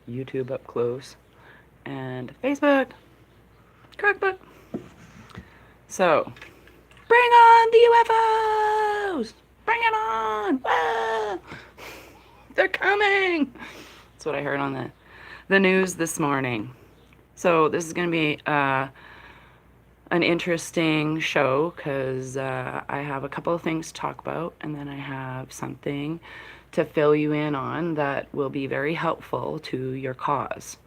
YouTube up close, and Facebook, cookbook. So, bring on the UFOs! Bring it on! Whoa! They're coming! That's what I heard on the news this morning. So this is going to be an interesting show because I have a couple of things to talk about, and then I have something to fill you in on that will be very helpful to your cause.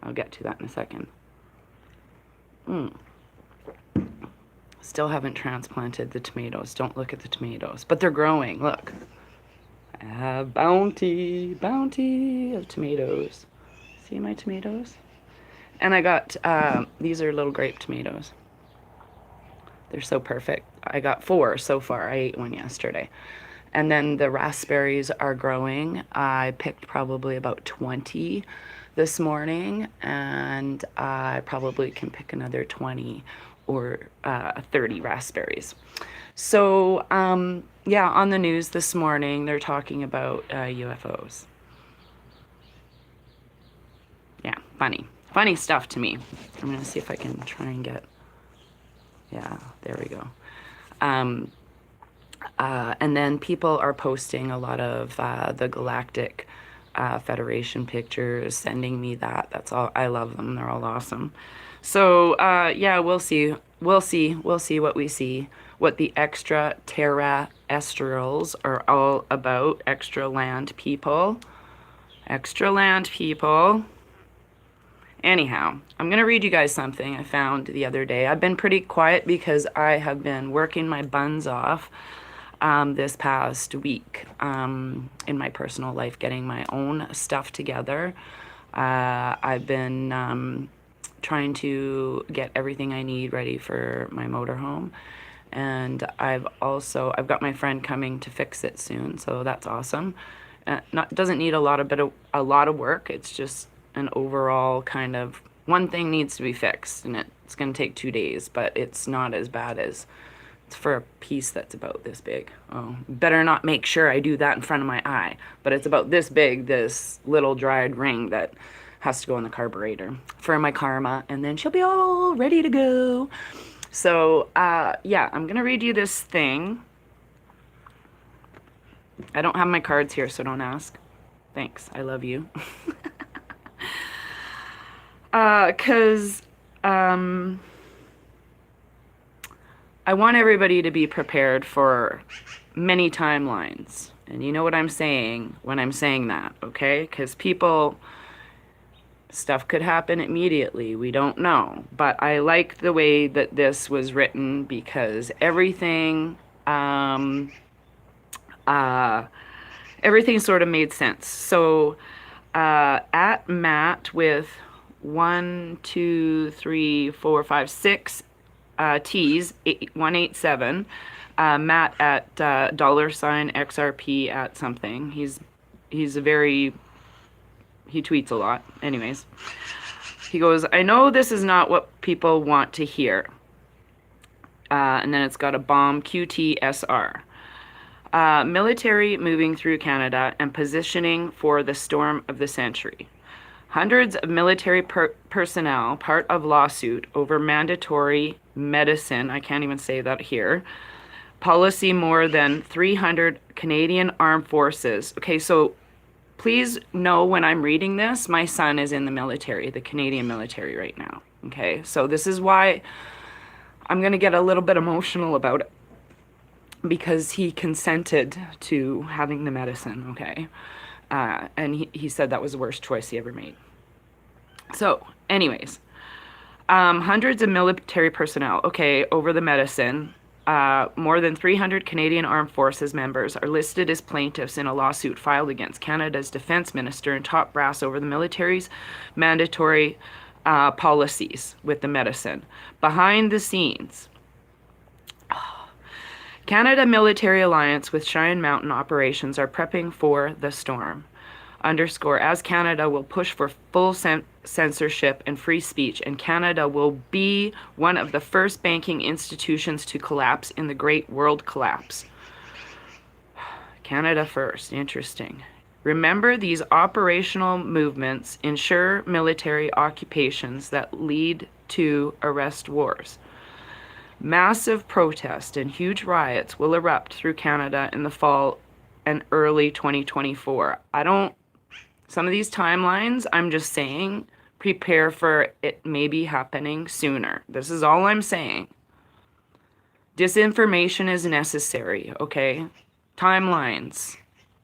I'll get to that in a second. Still haven't transplanted the tomatoes. Don't look at the tomatoes, but they're growing. Look. I have bounty of tomatoes. See my tomatoes? And I got, these are little grape tomatoes. They're so perfect. I got 4 so far. I ate one yesterday. And then the raspberries are growing. I picked probably about 20 this morning, and I probably can pick another 20 or 30 raspberries. So, yeah, on the news this morning, they're talking about UFOs. Yeah, funny. Funny stuff to me. I'm going to see if I can try and get... Yeah, there we go. And then people are posting a lot of the Galactic Federation pictures, sending me that. That's all. I love them. They're all awesome. So, yeah, we'll see. We'll see what we see, what the extraterrestrials are all about. Extra land people. Extra land people. Anyhow, I'm going to read you guys something I found the other day. I've been pretty quiet because I have been working my buns off this past week in my personal life, getting my own stuff together. I've been trying to get everything I need ready for my motorhome. And I've got my friend coming to fix it soon, so that's awesome. Doesn't need a lot of work. It's just an overall kind of one thing needs to be fixed, and it's going to take 2 days, but it's not as bad as it's for a piece that's about this big. Oh, better not make sure I do that in front of my eye, but it's about this big, this little dried ring that has to go in the carburetor for my Karma, and then she'll be all ready to go. So, yeah, I'm going to read you this thing. I don't have my cards here, so don't ask. Thanks. I love you. Because I want everybody to be prepared for many timelines. And you know what I'm saying when I'm saying that, okay? Because stuff could happen immediately. We don't know. But I like the way that this was written because everything sort of made sense. So at Matt with 1, 2, 3, 4, 5, 6 T's, 187. Matt at $XRP at something. He tweets a lot. Anyways, he goes, I know this is not what people want to hear. And then it's got a bomb QTSR. Military moving through Canada and positioning for the storm of the century. Hundreds of military personnel, part of lawsuit over mandatory medicine, I can't even say that here, policy more than 300 Canadian Armed Forces. Okay, so please know when I'm reading this, my son is in the military, the Canadian military right now. Okay, so this is why I'm going to get a little bit emotional about it, because he consented to having the medicine, okay? And he said that was the worst choice he ever made. So, anyways, hundreds of military personnel, okay, over the medicine. More than 300 Canadian Armed Forces members are listed as plaintiffs in a lawsuit filed against Canada's defense minister and top brass over the military's mandatory policies with the medicine. Behind the scenes, Canada Military Alliance with Cheyenne Mountain operations are prepping for the storm. Underscore, as Canada will push for full censorship and free speech, and Canada will be one of the first banking institutions to collapse in the Great World Collapse. Canada first. Interesting. Remember, these operational movements ensure military occupations that lead to arrest wars. Massive protest and huge riots will erupt through Canada in the fall and early 2024. Some of these timelines, I'm just saying, prepare for it maybe happening sooner. This is all I'm saying. Disinformation is necessary, okay? Timelines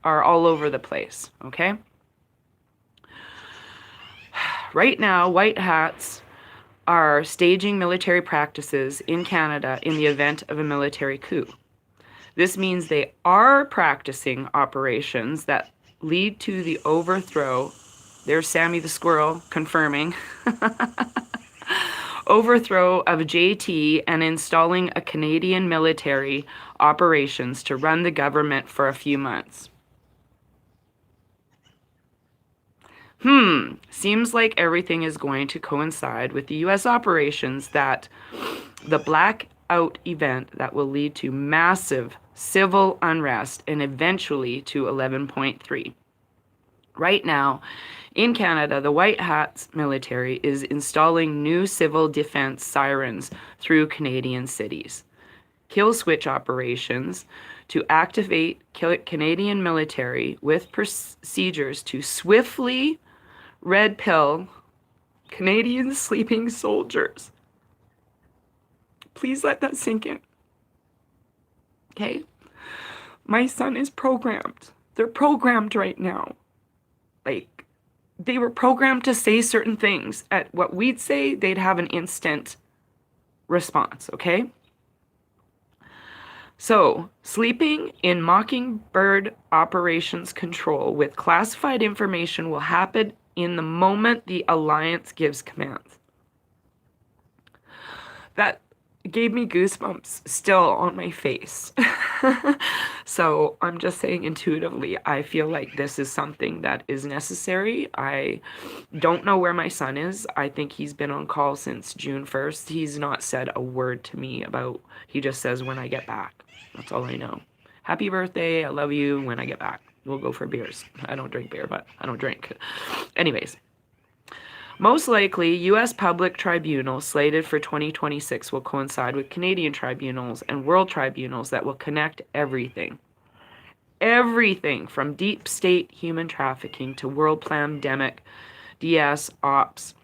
are all over the place, okay? Right now, white hats are staging military practices in Canada in the event of a military coup. This means they are practicing operations that lead to the overthrow. There's Sammy the Squirrel confirming. Overthrow of JT and installing a Canadian military operations to run the government for a few months. Seems like everything is going to coincide with the US operations that the blackout event that will lead to massive civil unrest and eventually to 11.3. Right now, in Canada, the White Hats military is installing new civil defense sirens through Canadian cities. Kill switch operations to activate Canadian military with procedures to swiftly red pill Canadian sleeping soldiers. Please let that sink in. Okay? My son is programmed. They're programmed right now. Like, they were programmed to say certain things. At what we'd say, they'd have an instant response, okay? So, sleeping in Mockingbird operations control with classified information will happen in the moment the Alliance gives commands. That gave me goosebumps still on my face. So I'm just saying intuitively, I feel like this is something that is necessary. I don't know where my son is. I think he's been on call since June 1st. He's not said a word to me about, he just says when I get back. That's all I know. Happy birthday, I love you, when I get back. We'll go for beers. I don't drink beer, but I don't drink. Anyways. Most likely, U.S. public tribunals slated for 2026 will coincide with Canadian tribunals and world tribunals that will connect everything. Everything from deep state human trafficking to world pandemic, DS ops,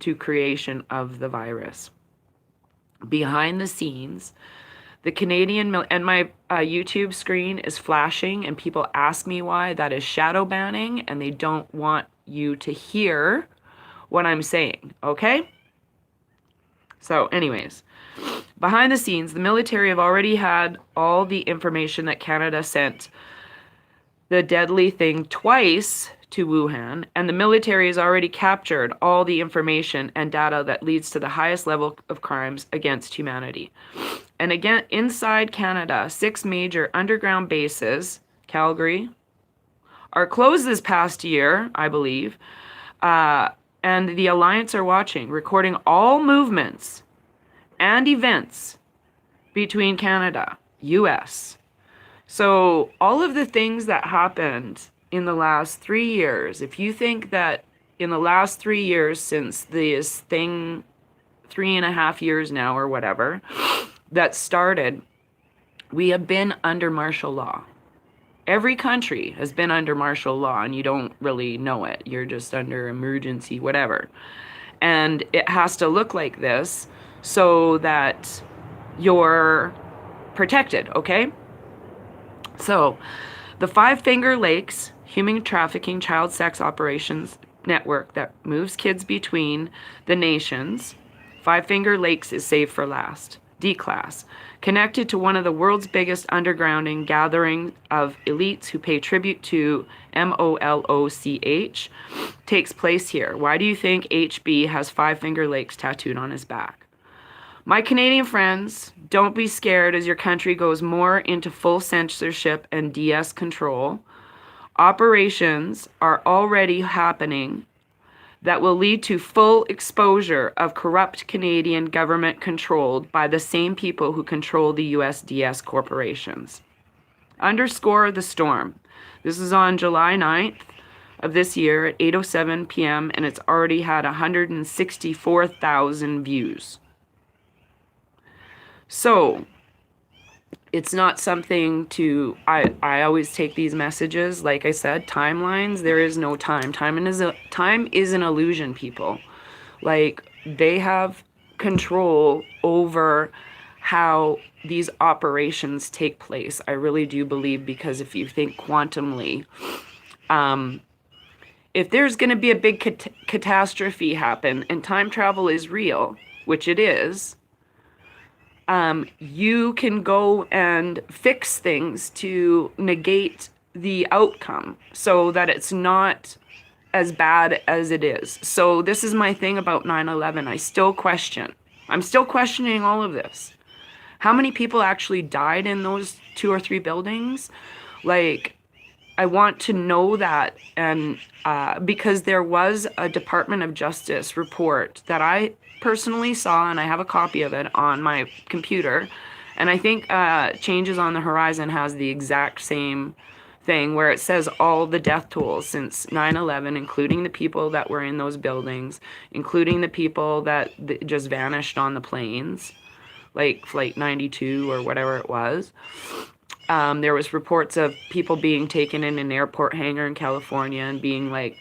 to creation of the virus. Behind the scenes, the Canadian, and my YouTube screen is flashing and people ask me why. That is shadow banning and they don't want you to hear what I'm saying, okay? So anyways, behind the scenes, the military have already had all the information that Canada sent the deadly thing twice to Wuhan, and the military has already captured all the information and data that leads to the highest level of crimes against humanity. And again, inside Canada, 6 major underground bases, Calgary, are closed this past year, I believe, and the Alliance are watching, recording all movements and events between Canada, US. So all of the things that happened in the last 3 years, if you think that in the last 3 years since this thing, 3.5 years now or whatever, that started, we have been under martial law. Every country has been under martial law and you don't really know it. You're just under emergency, whatever. And it has to look like this so that you're protected, okay? So, the Five Finger Lakes human trafficking child sex operations network that moves kids between the nations, Five Finger Lakes is saved for last. D-class, connected to one of the world's biggest undergrounding gathering of elites who pay tribute to MOLOCH, takes place here. Why do you think HB has Five Finger Lakes tattooed on his back? My Canadian friends, don't be scared as your country goes more into full censorship and DS control. Operations are already happening that will lead to full exposure of corrupt Canadian government controlled by the same people who control the USDS corporations. Underscore the storm. This is on July 9th of this year at 8:07 p.m. and it's already had 164,000 views. So it's not something to, I always take these messages, like I said, timelines, there is no time. Time is an illusion, people. Like, they have control over how these operations take place. I really do believe, because if you think quantumly, if there's going to be a big catastrophe happen and time travel is real, which it is, you can go and fix things to negate the outcome so that it's not as bad as it is. So this is my thing about 9/11. I'm still questioning all of this. How many people actually died in those 2 or 3 buildings? Like, I want to know that, and because there was a Department of Justice report that I personally saw, and I have a copy of it on my computer, and I think Changes on the Horizon has the exact same thing, where it says all the death tolls since 9/11, including the people that were in those buildings, including the people that just vanished on the planes, like Flight 92 or whatever it was. There was reports of people being taken in an airport hangar in California and being like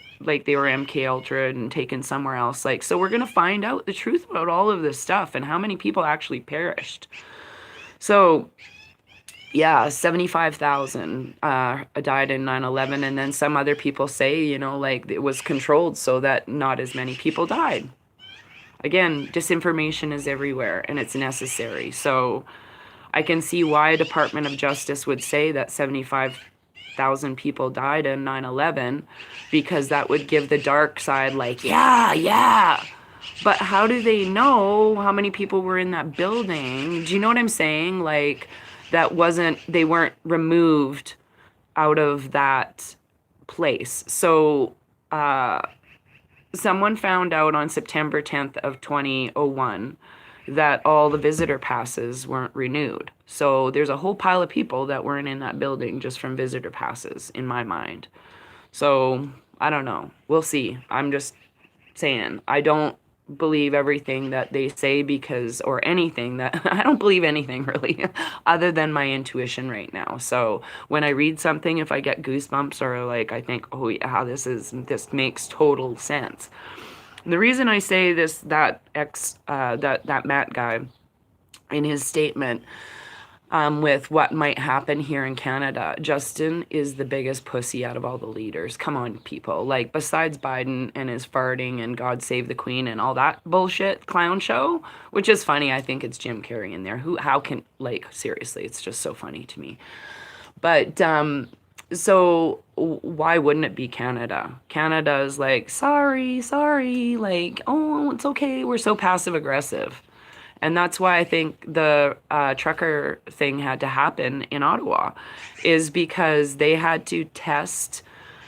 they were MK Ultra and taken somewhere else. Like, so we're gonna find out the truth about all of this stuff and how many people actually perished. So yeah, 75,000 died in 9/11, and then some other people say, you know, like, it was controlled so that not as many people died. Again, disinformation is everywhere and it's necessary. So I can see why a Department of Justice would say that 75,000 people died in 9/11, because that would give the dark side, like, yeah. But how do they know how many people were in that building? Do you know what I'm saying? Like, they weren't removed out of that place. So, someone found out on September 10th of 2001 that all the visitor passes weren't renewed. So there's a whole pile of people that weren't in that building just from visitor passes, in my mind. So I don't know. We'll see. I'm just saying, I don't believe everything that they say, because, or anything that, I don't believe anything really, other than my intuition right now. So when I read something, if I get goosebumps, or like, I think, oh yeah, this makes total sense. The reason I say this, that Matt guy, in his statement, with what might happen here in Canada, Justin is the biggest pussy out of all the leaders. Come on, people. Like, besides Biden and his farting and God Save the Queen and all that bullshit clown show, which is funny. I think it's Jim Carrey in there. How can, like, seriously, it's just so funny to me. But, so why wouldn't it be Canada? Canada is like, sorry, like, oh, it's okay. We're so passive aggressive. And that's why I think the trucker thing had to happen in Ottawa, is because they had to test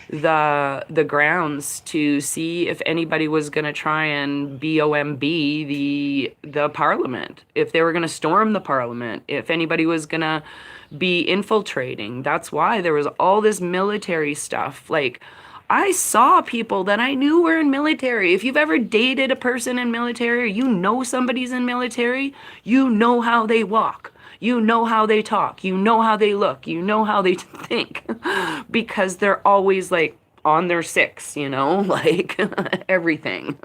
the grounds to see if anybody was going to try and BOMB the parliament, if they were going to storm the parliament, if anybody was going to be infiltrating. That's why there was all this military stuff. Like, I saw people that I knew were in military. If you've ever dated a person in military, or you know somebody's in military, you know how they walk. You know how they talk. You know how they look. You know how they think. Because they're always, like, on their six, you know, like, everything.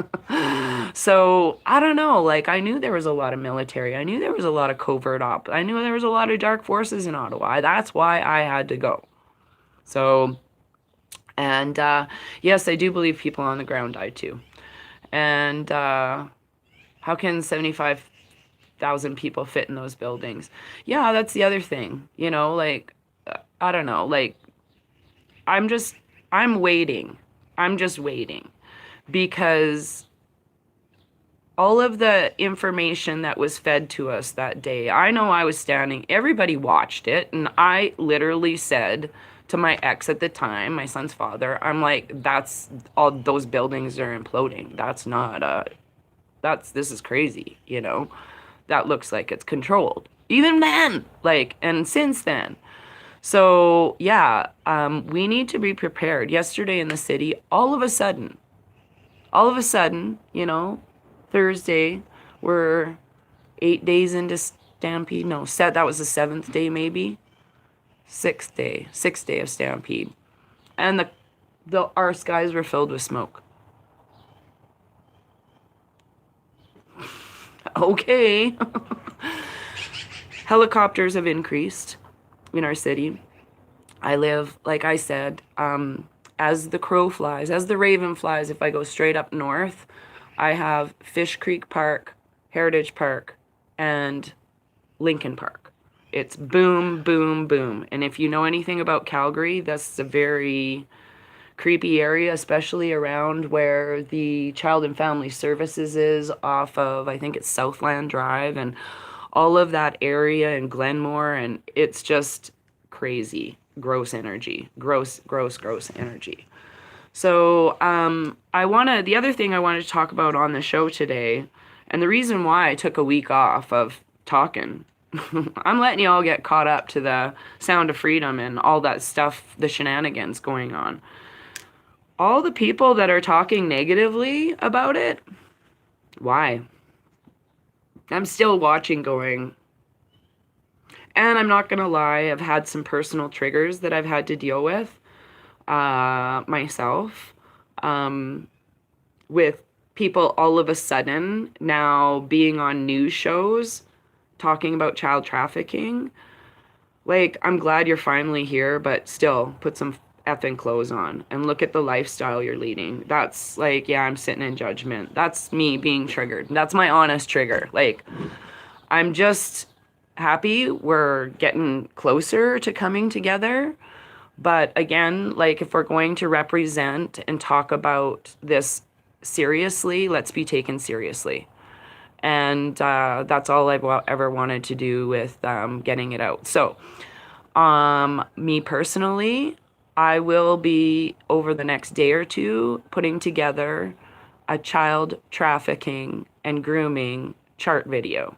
So, I don't know. Like, I knew there was a lot of military. I knew there was a lot of covert op. I knew there was a lot of dark forces in Ottawa. That's why I had to go. So, and yes, I do believe people on the ground died too. And how can 75,000 people fit in those buildings? Yeah, that's the other thing. You know, like, I don't know. Like, I'm waiting. I'm just waiting. Because all of the information that was fed to us that day, I know I was standing, everybody watched it, and I literally said to my ex at the time, my son's father, I'm like, that's all, those buildings are imploding. That's not this is crazy, you know. That looks like it's controlled. Even then, like, and since then. So, yeah, we need to be prepared. Yesterday in the city, all of a sudden, Thursday, we're 8 days into Stampede. No, that was the seventh day, maybe sixth day of Stampede, and our skies were filled with smoke. Okay, helicopters have increased in our city. I live, like I said, as the crow flies, as the raven flies. If I go straight up north, I have Fish Creek Park, Heritage Park, and Lincoln Park. It's boom, boom, boom. And if you know anything about Calgary, that's a very creepy area, especially around where the Child and Family Services is off of, I think it's Southland Drive, and all of that area in Glenmore. And it's just crazy. Gross energy. Gross, gross, gross energy. So, the other thing I wanted to talk about on the show today, and the reason why I took a week off of talking, I'm letting you all get caught up to the Sound of Freedom and all that stuff, the shenanigans going on. All the people that are talking negatively about it, why? I'm still watching going, and I'm not going to lie, I've had some personal triggers that I've had to deal with myself, with people all of a sudden now being on news shows talking about child trafficking. Like, I'm glad you're finally here, but still, put some effing clothes on and look at the lifestyle you're leading. That's like, yeah, I'm sitting in judgment. That's me being triggered. That's my honest trigger. Like, I'm just happy we're getting closer to coming together. But again, like, if we're going to represent and talk about this seriously, let's be taken seriously. And that's all I've ever wanted to do with getting it out. So, me personally, I will be, over the next day or two, putting together a child trafficking and grooming chart video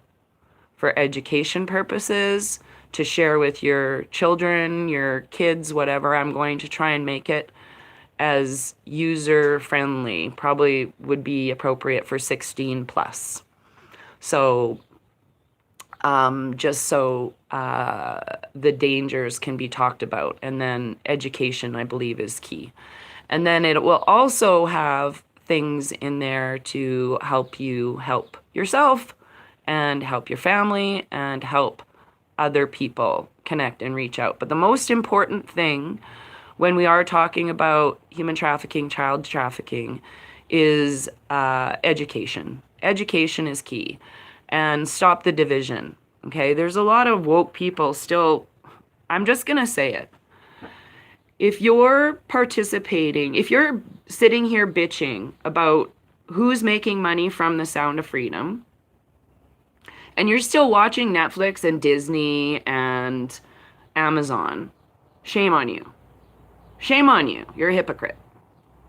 for education purposes, to share with your children, your kids, whatever. I'm going to try and make it as user friendly, probably would be appropriate for 16 plus. So, just so the dangers can be talked about. And then education, I believe, is key. And then it will also have things in there to help you help yourself and help your family and help other people connect and reach out. But the most important thing when we are talking about human trafficking, child trafficking, is education. Education is key. And stop the division. Okay, there's a lot of woke people still. I'm just going to say it. If you're participating, if you're sitting here bitching about who's making money from the Sound of Freedom, and you're still watching Netflix and Disney and Amazon, shame on you. Shame on you. You're a hypocrite.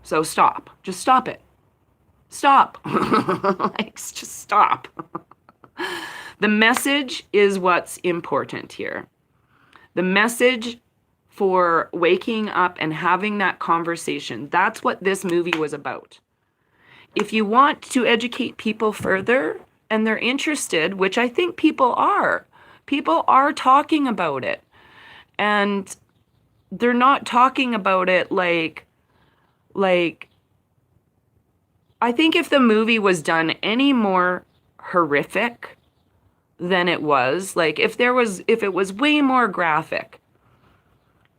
So stop. Just stop it. Stop. Like, just stop. The message is what's important here. The message for waking up and having that conversation, that's what this movie was about. If you want to educate people further and they're interested, which I think people are talking about it. And they're not talking about it like I think if the movie was done any more horrific than it was, like if it was way more graphic,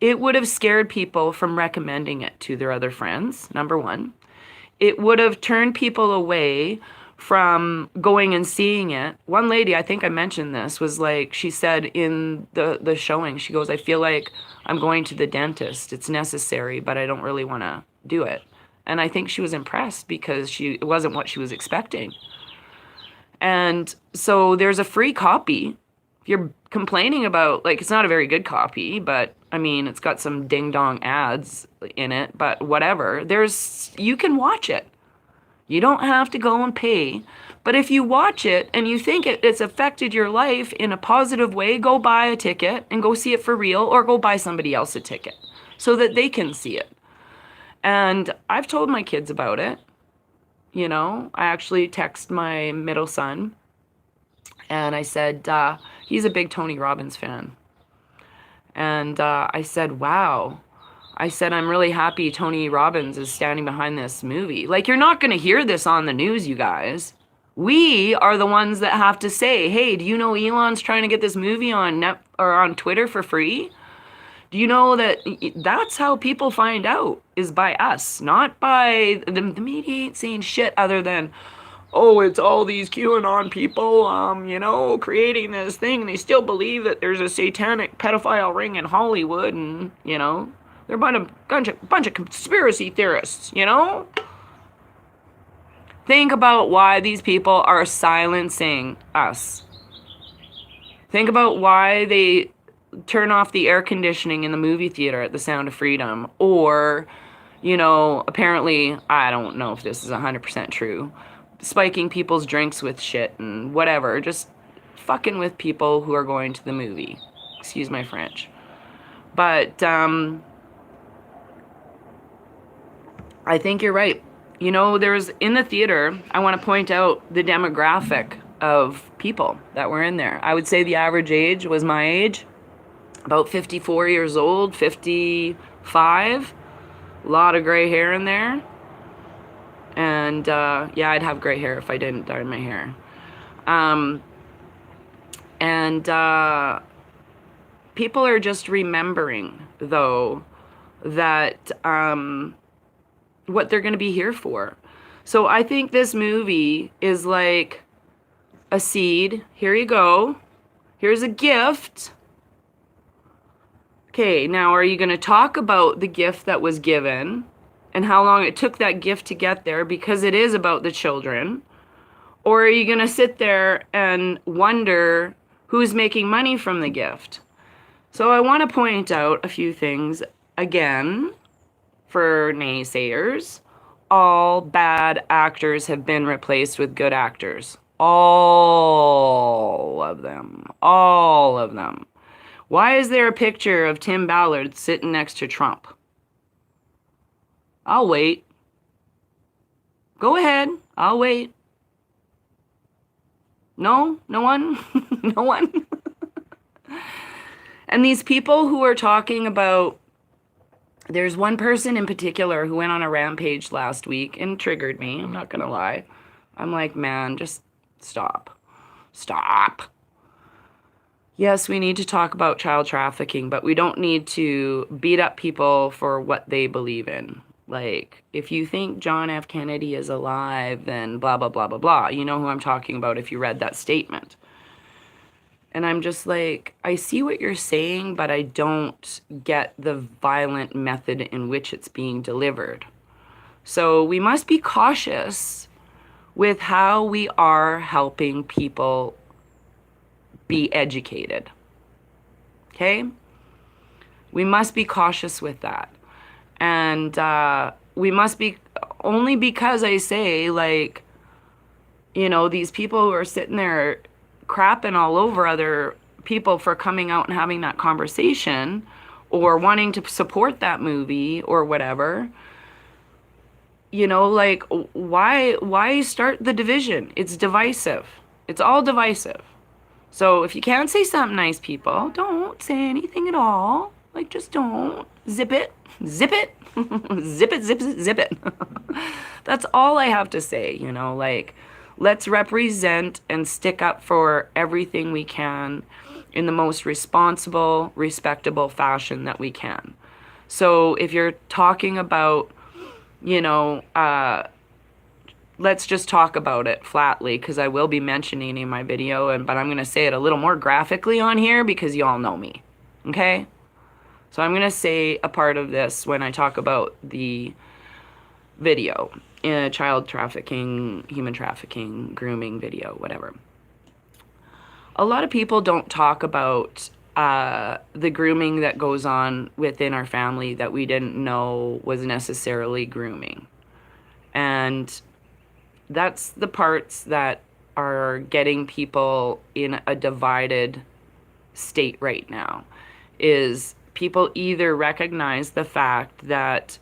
it would have scared people from recommending it to their other friends, number one. It would have turned people away from going and seeing it. One lady, I think I mentioned this, was like, she said in the showing, she goes, I feel like I'm going to the dentist. It's necessary, but I don't really want to do it. And I think she was impressed because it wasn't what she was expecting. And so there's a free copy. If you're complaining about, like, it's not a very good copy, but I mean, it's got some ding dong ads in it, but whatever. You can watch it. You don't have to go and pay But if you watch it and you think it's affected your life in a positive way, go buy a ticket and go see it for real, or go buy somebody else a ticket so that they can see it. And I've told my kids about it. I actually text my middle son and I said, he's a big Tony Robbins fan. And I said, wow. I said, I'm really happy Tony Robbins is standing behind this movie. Like, you're not going to hear this on the news, you guys. We are the ones that have to say, hey, do you know Elon's trying to get this movie on on Twitter for free? Do you know that that's how people find out, is by us, not by the media ain't saying shit other than, oh, it's all these QAnon people, creating this thing. And they still believe that there's a satanic pedophile ring in Hollywood, and, they're a bunch of conspiracy theorists, Think about why these people are silencing us. Think about why they turn off the air conditioning in the movie theater at The Sound of Freedom. Or, apparently, I don't know if this is 100% true, spiking people's drinks with shit and whatever. Just fucking with people who are going to the movie. Excuse my French. But, I think you're right. There's, in the theater, I want to point out the demographic of people that were in there. I would say the average age was my age, about 54 years old, 55. A lot of gray hair in there. And, yeah, I'd have gray hair if I didn't dye my hair. People are just remembering, though, that, what they're going to be here for. So I think this movie is like a seed. Here you go. Here's a gift. Okay, now are you going to talk about the gift that was given and how long it took that gift to get there, because it is about the children? Or are you going to sit there and wonder who's making money from the gift? So I want to point out a few things again. For naysayers, all bad actors have been replaced with good actors. All of them. All of them. Why is there a picture of Tim Ballard sitting next to Trump? I'll wait. Go ahead. I'll wait. No? No one? No one? And these people who are talking about, there's one person in particular who went on a rampage last week and triggered me. I'm not going to lie. I'm like, man, just stop. Stop. Yes, we need to talk about child trafficking, but we don't need to beat up people for what they believe in. Like, if you think John F. Kennedy is alive, then blah, blah, blah, blah, blah. You know who I'm talking about if you read that statement. And I'm just like, I see what you're saying, but I don't get the violent method in which it's being delivered. So we must be cautious with how we are helping people be educated. Okay? We must be cautious with that. And we must be, only because I say, like, these people who are sitting there crapping all over other people for coming out and having that conversation or wanting to support that movie or whatever, like, why start the division? It's divisive. It's all divisive. So if you can't say something nice, people, don't say anything at all. Like, just don't. Zip it. Zip it. Zip it, zip it, zip it. That's all I have to say, like, let's represent and stick up for everything we can in the most responsible, respectable fashion that we can. So if you're talking about, let's just talk about it flatly, because I will be mentioning in my video, but I'm going to say it a little more graphically on here because y'all know me, okay? So I'm going to say a part of this when I talk about the video. Child trafficking, human trafficking, grooming video, whatever. A lot of people don't talk about the grooming that goes on within our family that we didn't know was necessarily grooming. And that's the parts that are getting people in a divided state right now is people either recognize the fact that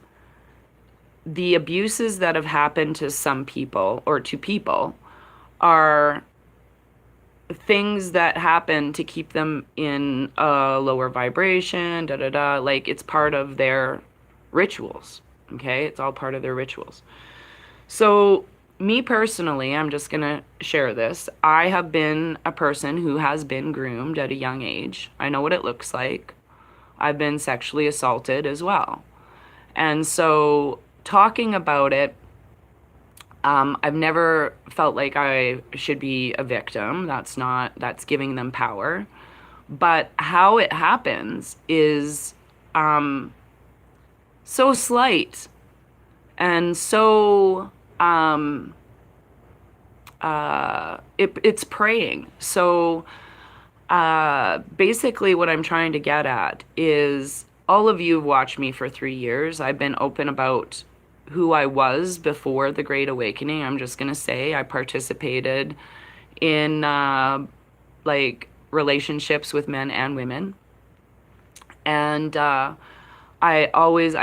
the abuses that have happened to some people or to people are things that happen to keep them in a lower vibration, da da da. Like it's part of their rituals. Okay, it's all part of their rituals. So, me personally, I'm just gonna share this. I have been a person who has been groomed at a young age. I know what it looks like. I've been sexually assaulted as well. And so, talking about it, I've never felt like I should be a victim. That's giving them power. But how it happens is so slight and so it's praying. So basically what I'm trying to get at is all of you have watched me for 3 years. I've been open about who I was before the Great Awakening. I'm just going to say I participated in like relationships with men and women. And I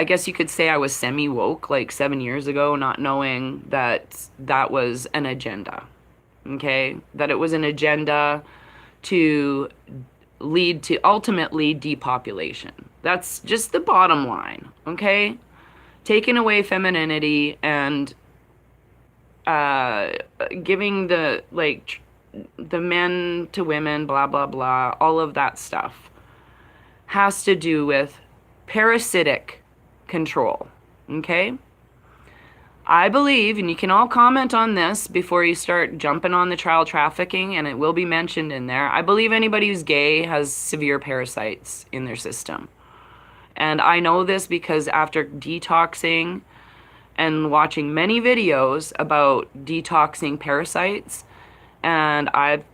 guess you could say I was semi-woke like 7 years ago, not knowing that that was an agenda. Okay? That it was an agenda to lead to ultimately depopulation. That's just the bottom line. Okay? Taking away femininity and giving the men to women, blah, blah, blah, all of that stuff has to do with parasitic control. Okay? I believe, and you can all comment on this before you start jumping on the child trafficking, and it will be mentioned in there. I believe anybody who's gay has severe parasites in their system. And I know this because after detoxing and watching many videos about detoxing parasites, and I've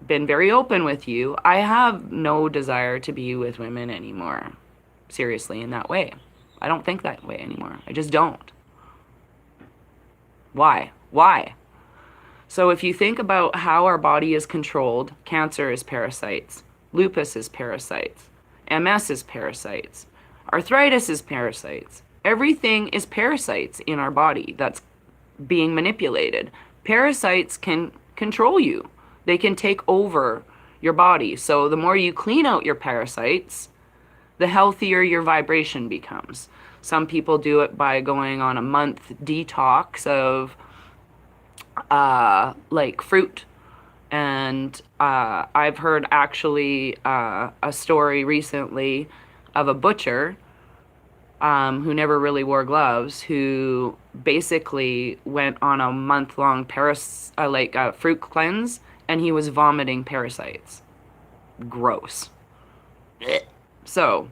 been very open with you, I have no desire to be with women anymore. Seriously, in that way. I don't think that way anymore. I just don't. Why? Why? So if you think about how our body is controlled, cancer is parasites, lupus is parasites, MS is parasites, arthritis is parasites. Everything is parasites in our body that's being manipulated. Parasites can control you. They can take over your body. So the more you clean out your parasites, the healthier your vibration becomes. Some people do it by going on a month detox of like fruit. And I've heard actually a story recently of a butcher who never really wore gloves, who basically went on a month-long fruit cleanse, and he was vomiting parasites. Gross. So,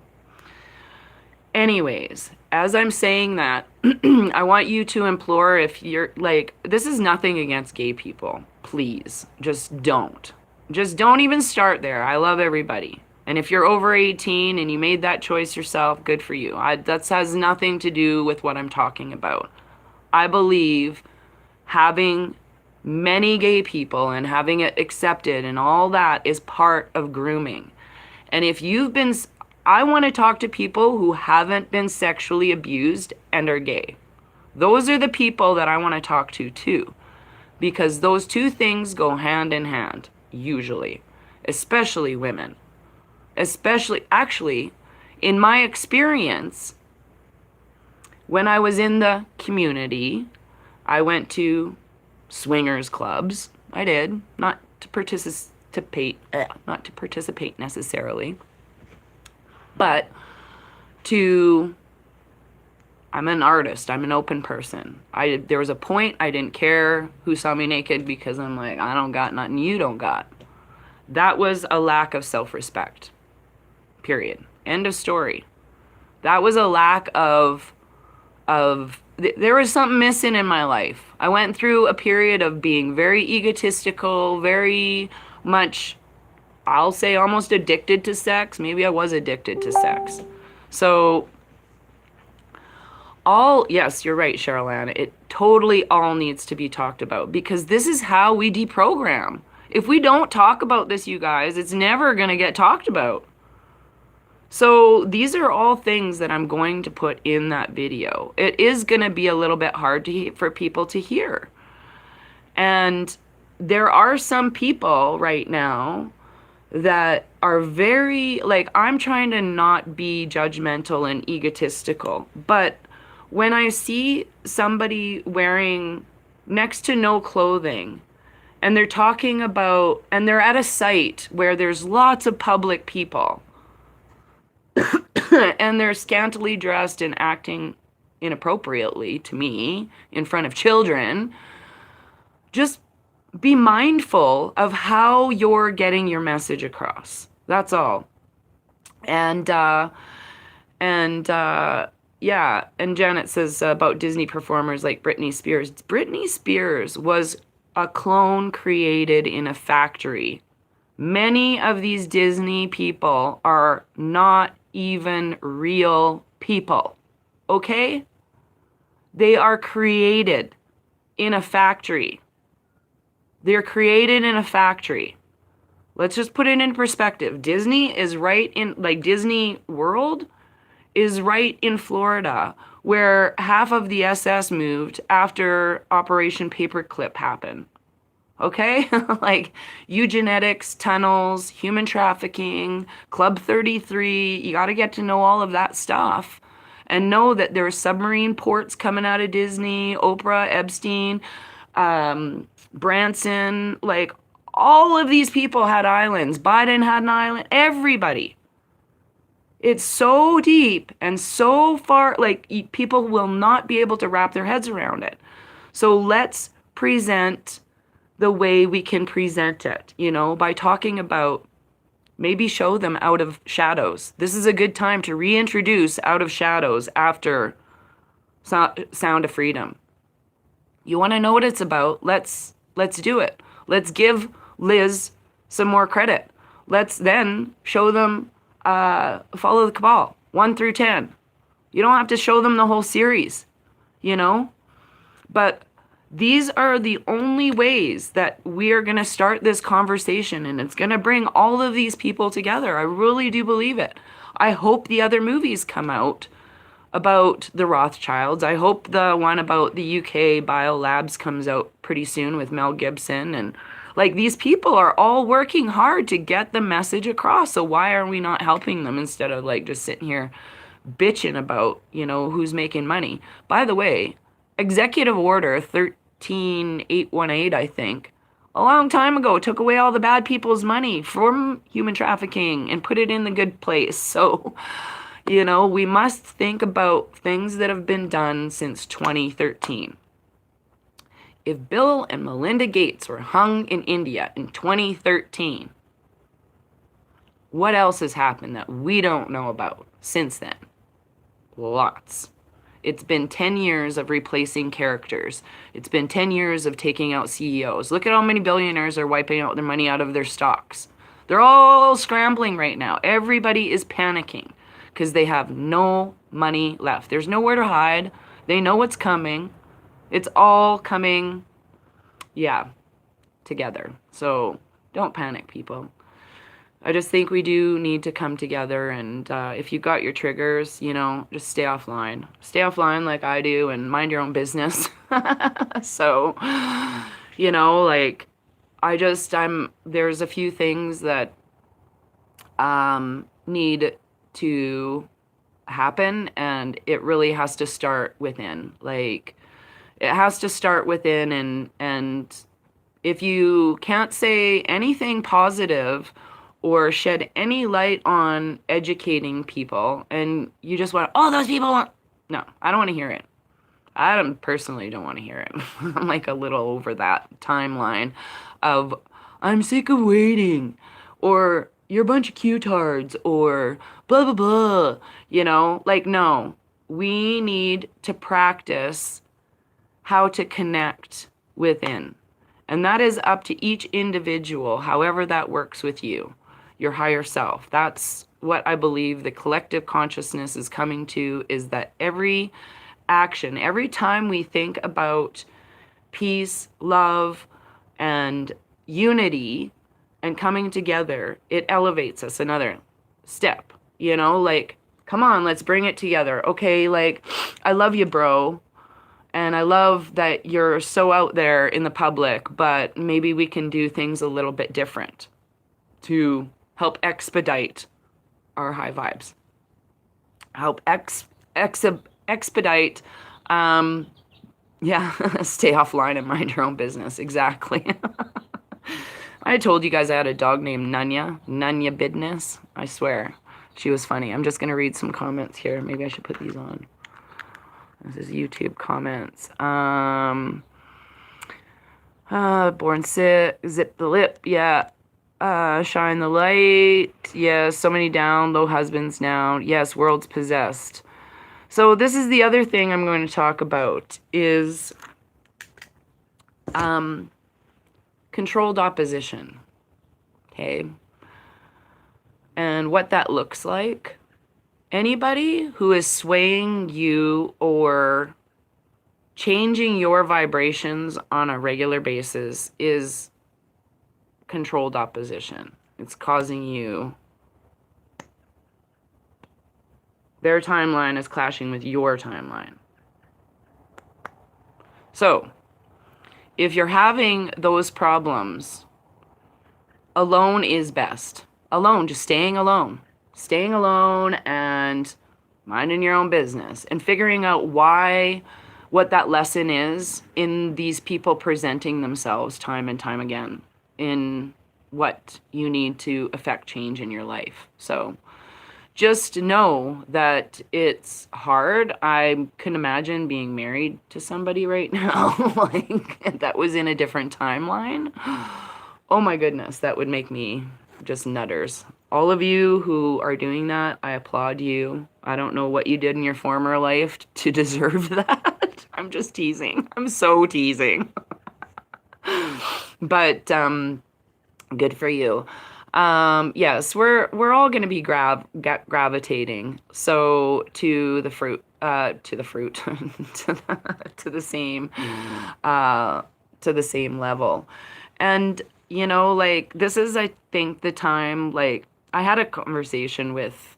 anyways, as I'm saying that, I want you to implore, if you're like, this is nothing against gay people. Please, just don't. Just don't even start there. I love everybody. And if you're over 18 and you made that choice yourself, good for you. That has nothing to do with what I'm talking about. I believe having many gay people and having it accepted and all that is part of grooming. And if you've been, I want to talk to people who haven't been sexually abused and are gay. Those are the people that I want to talk to too. Because those two things go hand in hand, usually. Especially women. Actually, in my experience, when I was in the community, I went to swingers clubs. I did, not to participate necessarily, but I'm an artist. I'm an open person. There was a point I didn't care who saw me naked because I'm like, I don't got nothing you don't got. That was a lack of self-respect. Period. End of story. That was a lack of there was something missing in my life. I went through a period of being very egotistical, very much, I'll say almost addicted to sex. Maybe I was addicted to sex. So All, yes, you're right, Cheryl Ann. It totally all needs to be talked about because this is how we deprogram. If we don't talk about this, you guys, it's never going to get talked about. So these are all things that I'm going to put in that video. It is going to be a little bit hard for people to hear. And there are some people right now that are very, like, I'm trying to not be judgmental and egotistical, but when I see somebody wearing next to no clothing and they're talking about, and they're at a site where there's lots of public people and they're scantily dressed and acting inappropriately to me in front of children, just be mindful of how you're getting your message across. That's all. And yeah, and Janet says about Disney performers like Britney Spears. Britney Spears was a clone created in a factory. Many of these Disney people are not even real people. Okay? They are created in a factory. They're created in a factory. Let's just put it in perspective. Disney is right in, like, Disney World is right in Florida, where half of the SS moved after Operation Paperclip happened. Okay? Like eugenetics, tunnels, human trafficking, Club 33. You got to get to know all of that stuff and know that there are submarine ports coming out of Disney, Oprah, Epstein, Branson, like all of these people had islands. Biden had an island. Everybody. It's so deep and so far, like people will not be able to wrap their heads around it. So let's present the way we can present it, you know, by talking about, maybe show them Out of Shadows. This is a good time to reintroduce Out of Shadows after Sound of Freedom. You want to know what it's about? Let's do it. Let's give Liz some more credit. Let's then show them Follow the Cabal 1 through 10. You don't have to show them the whole series, you know? But these are the only ways that we are going to start this conversation, and it's going to bring all of these people together. I really do believe it. I hope the other movies come out about the Rothschilds. I hope the one about the UK biolabs comes out pretty soon with Mel Gibson. And like, these people are all working hard to get the message across. So why are we not helping them instead of like just sitting here bitching about, you know, who's making money? By the way, Executive Order 13818, I think, a long time ago took away all the bad people's money from human trafficking and put it in the good place. So, you know, we must think about things that have been done since 2013. If Bill and Melinda Gates were hung in India in 2013, what else has happened that we don't know about since then? Lots. It's been 10 years of replacing characters. It's been 10 years of taking out CEOs. Look at how many billionaires are wiping out their money out of their stocks. They're all scrambling right now. Everybody is panicking because they have no money left. There's nowhere to hide. They know what's coming. It's all coming, yeah, together. So don't panic, people. I just think we do need to come together, and if you got your triggers, you know, just stay offline. Stay offline like I do and mind your own business. So, you know, like, there's a few things that need to happen, and it really has to start within. Like, it has to start within, and if you can't say anything positive or shed any light on educating people, and you just want, oh, those people want, no, I don't want to hear it. Personally don't want to hear it. I'm like a little over that timeline of, I'm sick of waiting, or you're a bunch of Q-tards, or blah, blah, blah. You know, like, no, we need to practice how to connect within. And that is up to each individual, however that works with you, your higher self. That's what I believe the collective consciousness is coming to, is that every action. Every time we think about peace, love, and unity and coming together, it elevates us another step. You know, like, come on, let's bring it together. Okay, like, I love you, bro. And I love that you're so out there in the public, but maybe we can do things a little bit different to help expedite our high vibes. Help expedite, um, yeah, stay offline and mind your own business. Exactly. I told you guys I had a dog named Nunya Bidness. I swear. She was funny. I'm just going to read some comments here. Maybe I should put these on. This is YouTube comments. Born sick, zip the lip, yeah. Shine the light, yes. So many down, low husbands now, yes. World's possessed. So this is the other thing I'm going to talk about is controlled opposition. Okay, and what that looks like. Anybody who is swaying you or changing your vibrations on a regular basis is controlled opposition. It's causing you, their timeline is clashing with your timeline. So, if you're having those problems, alone is best. Alone, just staying alone. Staying alone and minding your own business and figuring out what that lesson is in these people presenting themselves time and time again in what you need to affect change in your life. So just know that it's hard. I can imagine being married to somebody right now, like that was in a different timeline. Oh my goodness, that would make me just nutters. All of you who are doing that, I applaud you. I don't know what you did in your former life to deserve that. I'm just teasing. I'm so teasing. But good for you. Yes, we're all going to be gravitating so to the fruit to the fruit to the same level. And you know, like, this is, I think, the time, like, I had a conversation with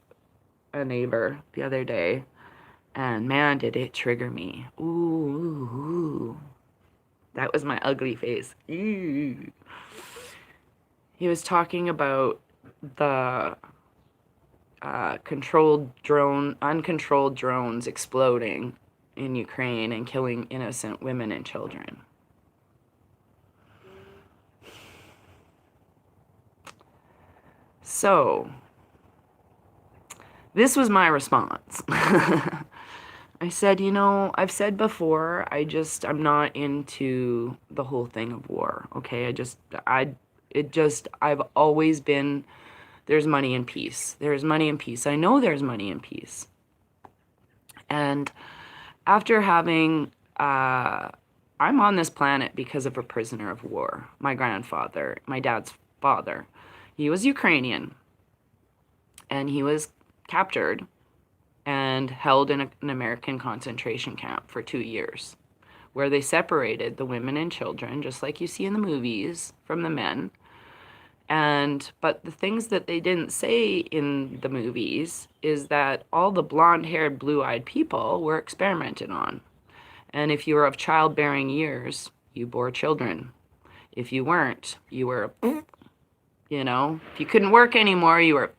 a neighbor the other day, and man, did it trigger me. Ooh. That was my ugly face. Ooh. He was talking about the uncontrolled drones exploding in Ukraine and killing innocent women and children. So, this was my response. I said, you know, I've said before, I'm not into the whole thing of war, okay? I've always been, there's money in peace. There's money in peace. I know there's money in peace. And after having, I'm on this planet because of a prisoner of war. My grandfather, my dad's father, he was Ukrainian, and he was captured and held in an American concentration camp for 2 years, where they separated the women and children, just like you see in the movies, from the men. But the things that they didn't say in the movies is that all the blonde-haired, blue-eyed people were experimented on. And if you were of childbearing years, you bore children. If you weren't, you were, you know, if you couldn't work anymore, you were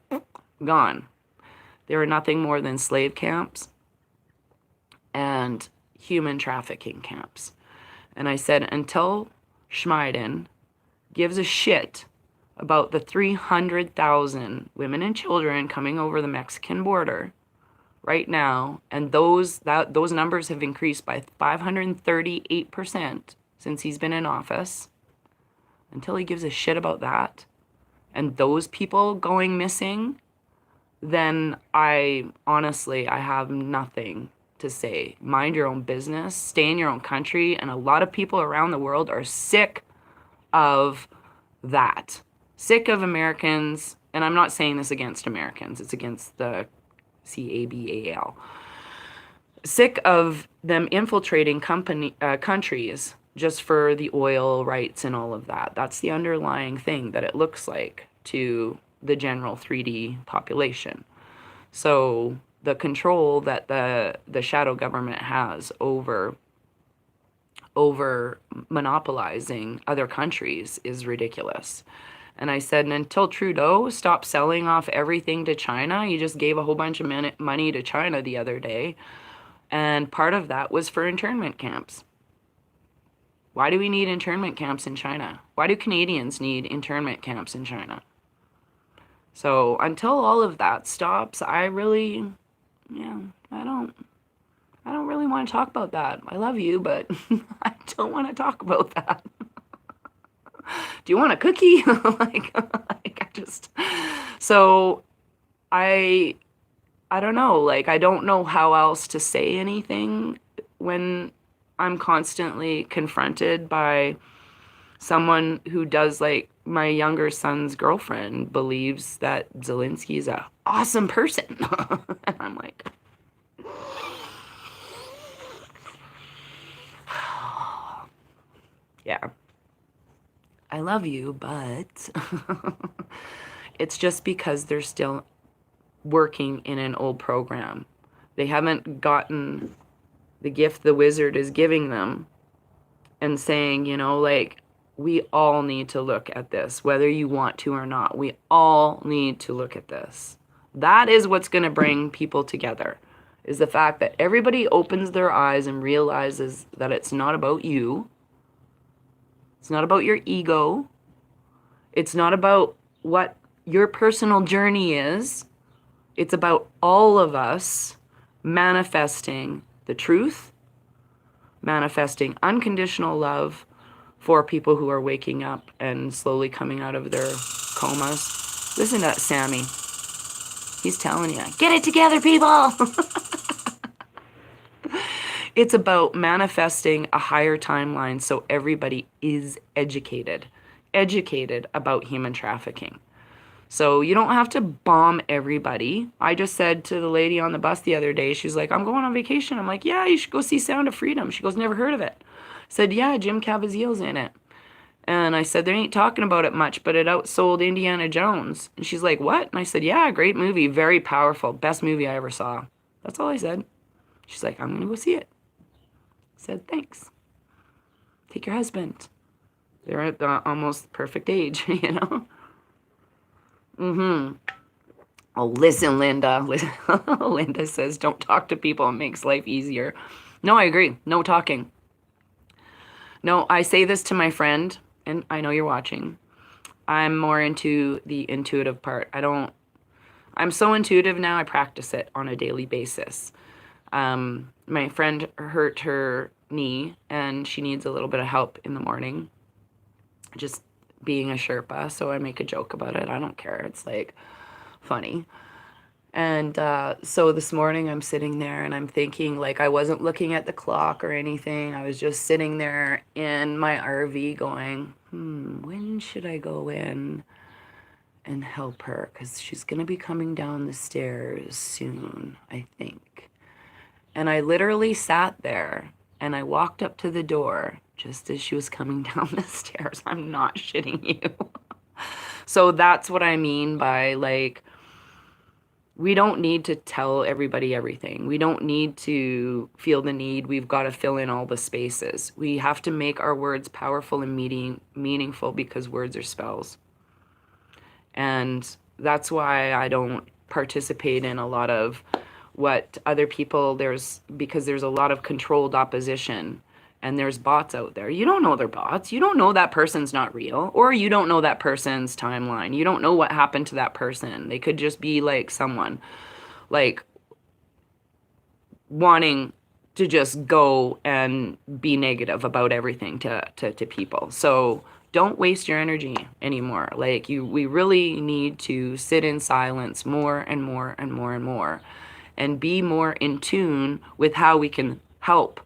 gone. They were nothing more than slave camps and human trafficking camps. And I said, until Schmeiden gives a shit about the 300,000 women and children coming over the Mexican border right now, and those numbers have increased by 538% since he's been in office, until he gives a shit about that, and those people going missing, then I have nothing to say. Mind your own business, stay in your own country, and a lot of people around the world are sick of that. Sick of Americans, and I'm not saying this against Americans, it's against the CABAL. sick of them infiltrating countries just for the oil rights and all of that. That's the underlying thing that it looks like to the general 3D population. So the control that the shadow government has over monopolizing other countries is ridiculous. And I said, and until Trudeau stopped selling off everything to China, he just gave a whole bunch of money to China the other day. And part of that was for internment camps. Why do we need internment camps in China? Why do Canadians need internment camps in China? So until all of that stops, I really, yeah, I don't really want to talk about that. I love you, but I don't want to talk about that. Do you want a cookie? like I just, so I, I don't know. Like, I don't know how else to say anything when I'm constantly confronted by someone who does, like, my younger son's girlfriend believes that Zelensky is an awesome person. And I'm like, yeah, I love you, but it's just because they're still working in an old program. They haven't gotten the gift the wizard is giving them and saying, you know, like, we all need to look at this, whether you want to or not. We all need to look at this. That is what's going to bring people together, is the fact that everybody opens their eyes and realizes that it's not about you. It's not about your ego. It's not about what your personal journey is. It's about all of us manifesting the truth, manifesting unconditional love for people who are waking up and slowly coming out of their comas. Listen to that, Sammy. He's telling you, get it together, people. It's about manifesting a higher timeline so everybody is educated about human trafficking. So you don't have to bomb everybody. I just said to the lady on the bus the other day, she's like, I'm going on vacation. I'm like, yeah, you should go see Sound of Freedom. She goes, never heard of it. I said, yeah, Jim Caviezel's in it. And I said, they ain't talking about it much, but it outsold Indiana Jones. And she's like, what? And I said, yeah, great movie, very powerful, best movie I ever saw. That's all I said. She's like, I'm going to go see it. I said, thanks. Take your husband. They're at the almost perfect age, you know? Mm-hmm. Oh, listen, Linda. Linda says, don't talk to people. It makes life easier. No, I agree. No talking. No, I say this to my friend, and I know you're watching. I'm more into the intuitive part. I'm so intuitive now, I practice it on a daily basis. My friend hurt her knee, and she needs a little bit of help in the morning. Just being a Sherpa, so I make a joke about it. I don't care. It's like funny. And so this morning I'm sitting there and I'm thinking, like, I wasn't looking at the clock or anything. I was just sitting there in my RV going, when should I go in and help her? Because she's going to be coming down the stairs soon, I think. And I literally sat there and I walked up to the door just as she was coming down the stairs. I'm not shitting you. So that's what I mean by, like, we don't need to tell everybody everything. We don't need to feel the need. We've got to fill in all the spaces. We have to make our words powerful and meaningful because words are spells. And that's why I don't participate in a lot of what other people, because there's a lot of controlled opposition and there's bots out there. You don't know they're bots. You don't know that person's not real, or you don't know that person's timeline. You don't know what happened to that person. They could just be like someone like wanting to just go and be negative about everything to people. So don't waste your energy anymore. Like, we really need to sit in silence more and more and more and more and be more in tune with how we can help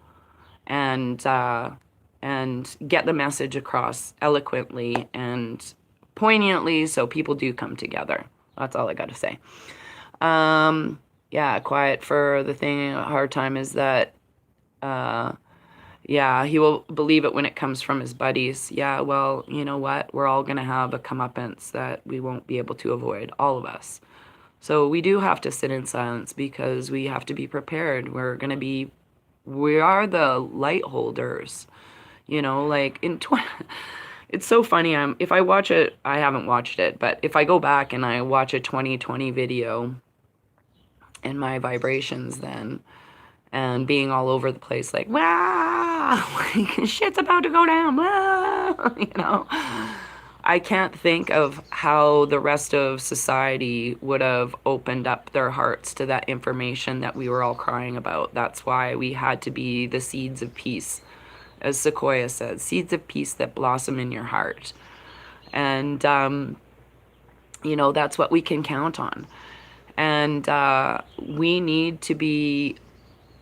and get the message across eloquently and poignantly so people do come together. That's all I got to say. Yeah, quiet for the thing. A hard time is that, yeah, he will believe it when it comes from his buddies. Yeah, well, you know what? We're all gonna have a comeuppance that we won't be able to avoid, all of us. So we do have to sit in silence because we have to be prepared. We are the light holders, like in 20, it's so funny. If I watch it, I haven't watched it, but if I go back and I watch a 2020 video and my vibrations then, and being all over the place, like, wow, like, shit's about to go down, wow, I can't think of how the rest of society would have opened up their hearts to that information that we were all crying about. That's why we had to be the seeds of peace, as Sequoia said, seeds of peace that blossom in your heart. And, that's what we can count on. And we need to be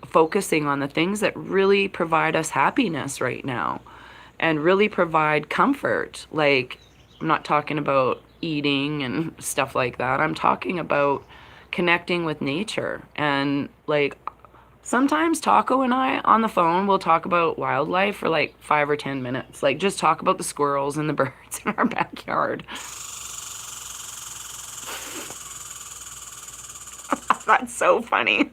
focusing on the things that really provide us happiness right now and really provide comfort. Like, I'm not talking about eating and stuff like that. I'm talking about connecting with nature. And like, sometimes Taco and I on the phone will talk about wildlife for like 5 or 10 minutes. Like, just talk about the squirrels and the birds in our backyard. That's so funny.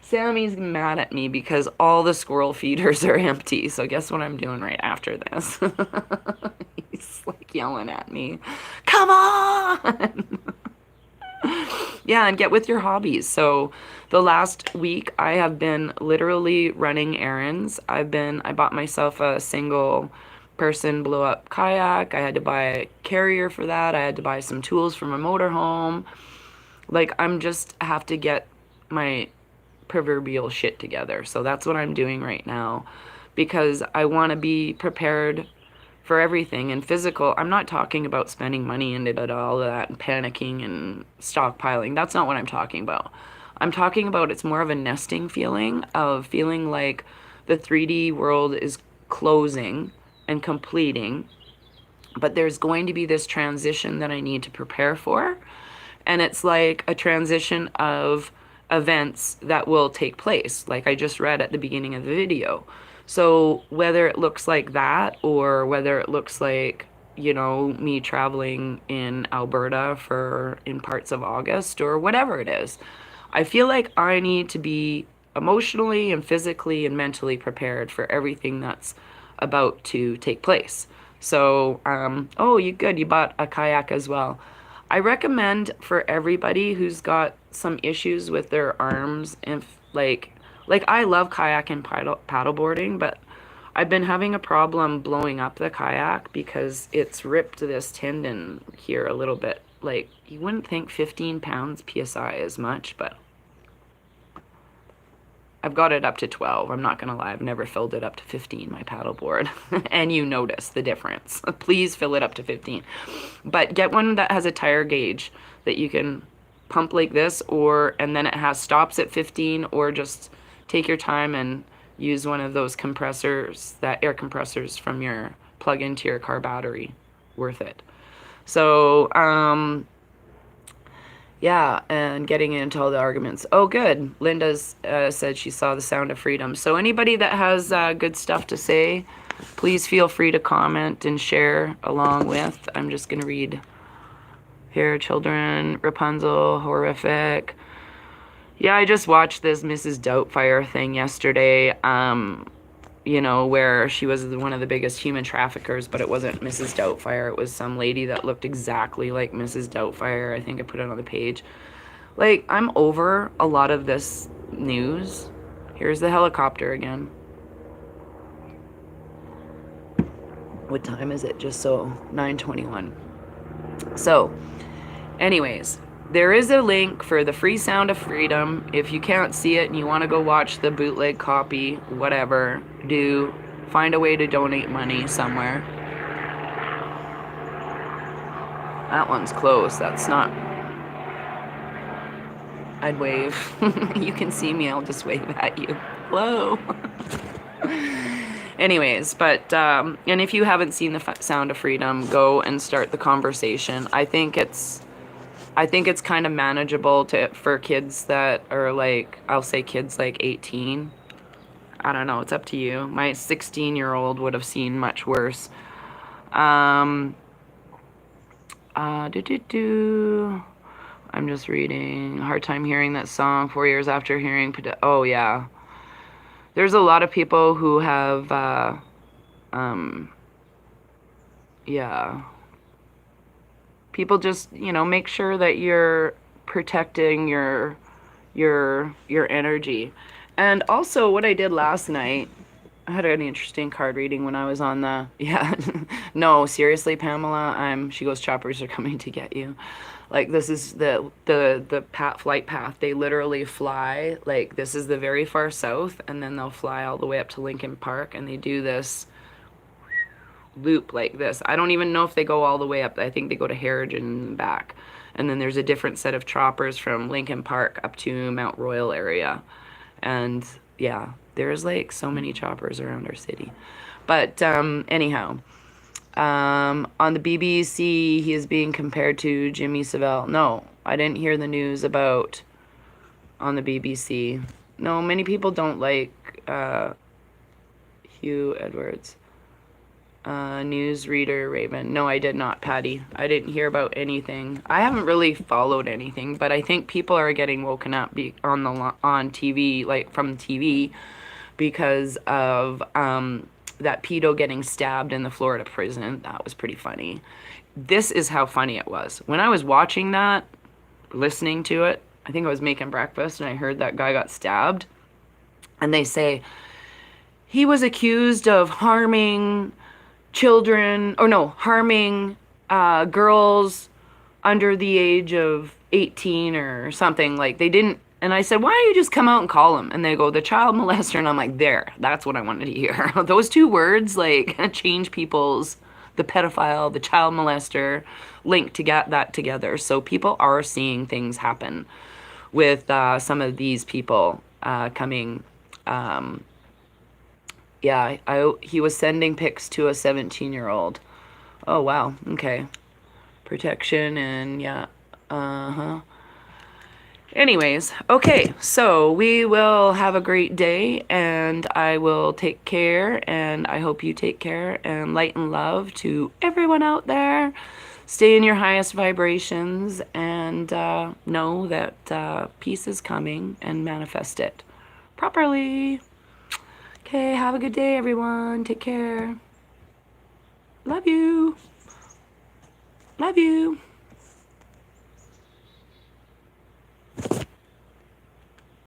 Sammy's mad at me because all the squirrel feeders are empty. So guess what I'm doing right after this? He's like yelling at me, "Come on!" Yeah, and get with your hobbies. So the last week I have been literally running errands. I bought myself a single person blow up kayak. I had to buy a carrier for that. I had to buy some tools for my motorhome. Like, I'm just have to get my proverbial shit together. So that's what I'm doing right now because I want to be prepared for everything. And physical, I'm not talking about spending money and all of that and panicking and stockpiling. That's not what I'm talking about. I'm talking about it's more of a nesting feeling of feeling like the 3D world is closing and completing, but there's going to be this transition that I need to prepare for. And it's like a transition of events that will take place, like I just read at the beginning of the video. So whether it looks like that or whether it looks like, me traveling in Alberta for in parts of August or whatever it is, I feel like I need to be emotionally and physically and mentally prepared for everything that's about to take place. So, oh, you good. You bought a kayak as well. I recommend for everybody who's got some issues with their arms and like I love kayak and paddleboarding, but I've been having a problem blowing up the kayak because it's ripped this tendon here a little bit. Like, you wouldn't think 15 pounds PSI is much, but I've got it up to 12. I'm not gonna lie, I've never filled it up to 15, my paddleboard. And you notice the difference. Please fill it up to 15. But get one that has a tire gauge that you can pump like this, and then it has stops at 15, or just take your time and use one of those compressors, that air compressors from your plug into your car battery. Worth it. So, yeah, and getting into all the arguments. Oh, good. Linda's said she saw The Sound of Freedom. So anybody that has good stuff to say, please feel free to comment and share along with. I'm just going to read here. Children, Rapunzel, horrific. Yeah, I just watched this Mrs. Doubtfire thing yesterday. Where she was one of the biggest human traffickers, but it wasn't Mrs. Doubtfire. It was some lady that looked exactly like Mrs. Doubtfire. I think I put it on the page. Like, I'm over a lot of this news. Here's the helicopter again. What time is it? Just so 9:21. So, anyways, there is a link for the free Sound of Freedom. If you can't see it and you want to go watch the bootleg copy, whatever, find a way to donate money somewhere. That one's close. That's not... I'd wave. You can see me. I'll just wave at you. Hello. Anyways, but and if you haven't seen the Sound of Freedom, go and start the conversation. I think it's I think it's kind of manageable to for kids that are like, I'll say kids like 18. I don't know, it's up to you. My 16-year-old would have seen much worse. Um, do do do. I'm just reading. Hard time hearing that song 4 years after hearing. Oh yeah, there's a lot of people who have. Um, yeah, people just make sure that you're protecting your energy. And also, what I did last night. I had an interesting card reading when I was on the yeah. No, seriously, Pamela, she goes, choppers are coming to get you. Like this is the flight path. They literally fly, like this is the very far south, and then they'll fly all the way up to Lincoln Park, and they do this loop like this. I don't even know if they go all the way up. I think they go to Heritage and back. And then there's a different set of choppers from Lincoln Park up to Mount Royal area. And yeah, there's like so many choppers around our city. But anyhow, on the BBC, he is being compared to Jimmy Savile. No, I didn't hear the news about on the BBC. No, many people don't like Hugh Edwards. Newsreader Raven. No, I did not, Patty. I didn't hear about anything. I haven't really followed anything, but I think people are getting woken up on TV, like from TV, because of that pedo getting stabbed in the Florida prison. That was pretty funny. This is how funny it was. When I was watching that, listening to it, I think I was making breakfast and I heard that guy got stabbed. And they say he was accused of harming children, or no, harming girls under the age of 18 or something. Like they didn't. And I said, why don't you just come out and call him? And they go, the child molester. And I'm like, there, that's what I wanted to hear. Those two words like change people's, the pedophile, the child molester, link to get that together. So people are seeing things happen with some of these people coming. Yeah, he was sending pics to a 17-year-old. Oh, wow. Okay. Protection and yeah. Uh-huh. Anyways, okay. So we will have a great day and I will take care and I hope you take care and light and love to everyone out there. Stay in your highest vibrations and know that peace is coming and manifest it properly. Okay, have a good day, everyone. Take care. Love you. Love you.